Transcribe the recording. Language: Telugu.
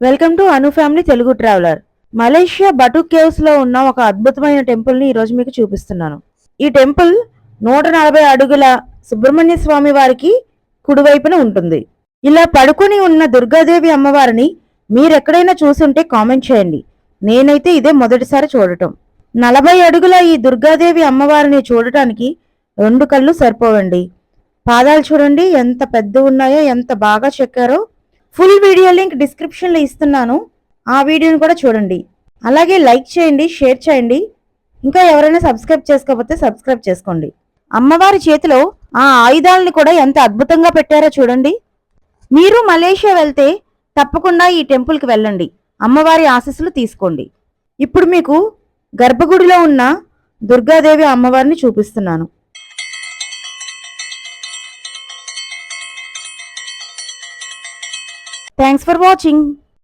Welcome to Anu family Telugu traveller. Malaysia Batu caves లో ఉన్న ఒక అద్భుతమైన టెంపుల్ ని ఈరోజు మీకు చూపిస్తున్నాను. ఈ టెంపుల్ 140 అడుగుల సుబ్రహ్మణ్య స్వామి వారికి కుడివైపున ఉంటుంది. ఇలా పడుకొని ఉన్న దుర్గాదేవి అమ్మవారిని మీరెక్కడైనా చూసుంటే కామెంట్ చేయండి. నేనైతే ఇదే మొదటిసారి చూడటం. 40 అడుగుల ఈ దుర్గాదేవి అమ్మవారిని చూడటానికి 2 కళ్ళు సరిపోవండి. పాదాలు చూడండి ఎంత పెద్ద ఉన్నాయో, ఎంత బాగా చెక్కారో. ఫుల్ వీడియో లింక్ డిస్క్రిప్షన్లో ఇస్తున్నాను, ఆ వీడియోని కూడా చూడండి. అలాగే లైక్ చేయండి, షేర్ చేయండి. ఇంకా ఎవరైనా సబ్స్క్రైబ్ చేసుకోకపోతే సబ్స్క్రైబ్ చేసుకోండి. అమ్మవారి చేతిలో ఆ ఆయుధాలని కూడా ఎంత అద్భుతంగా పెట్టారో చూడండి. మీరు మలేషియా వెళ్తే తప్పకుండా ఈ టెంపుల్కి వెళ్ళండి, అమ్మవారి ఆశీస్సులు తీసుకోండి. ఇప్పుడు మీకు గర్భగుడిలో ఉన్న దుర్గాదేవి అమ్మవారిని చూపిస్తున్నాను. Thanks for watching.